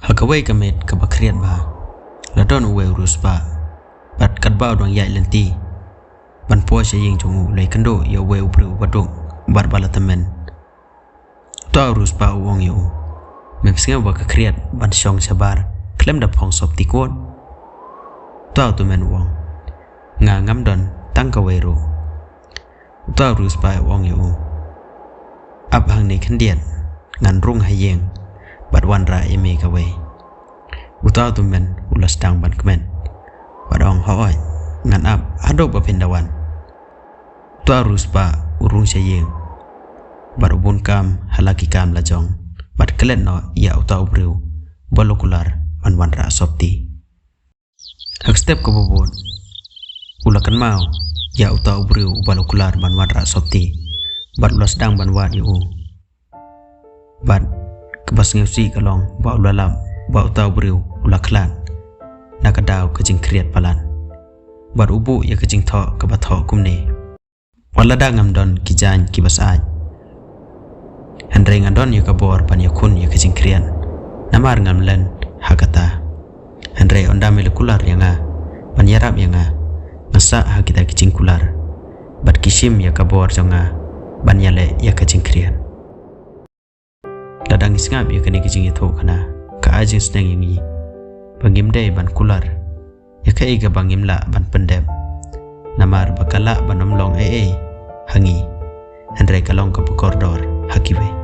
Hakawai kamet kabakriat ba ladon uwe urus ba bat kadba dong yai lenti ban po se yeng jongu lai kando ya uwe ubru badong bar balatamen ta urus ba uong yo memsinga ba kakriat ban syong sabar klem da phong sop tikon ta tu men uong nga ngam don tang kawero ta urus ba uong yo ab hang ne khandian ngan rung hayeng bat wan ra eme kawe utau tu men ulas dang ban kemen badong hooi ngan ab ado ba pendawan tu arus ba urung sayeng bat ubun kam halaki kam lajong bat kelen no ya utau breu balokular wan ra sopti hak step ko bobon ulakan mau ya utau breu balokular wan ra sopti bat ulas dang ban wat yu bat kebas ngeusi kalong ba ulalam ba utau breu ulaklan nakadaw kajing kriat palan bat ubu ya kajing tho kabatho kumne wala dangam don kijan kibas aj handreng andon ya kabor pan yakun ya kajing krian namar ngam len hakata handre onda molekular yanga pan yarap yanga ngasa hakita kajing kular bat kisim ya kabor jonga ban yale ya kajing krian ladang isngap ya kani kajing itho kana ka ajing sneng yangi bangim day ban kular ya ka iga bangim la ban pendem namar bakala banom long hangi handre kalong ka kordor hakiwe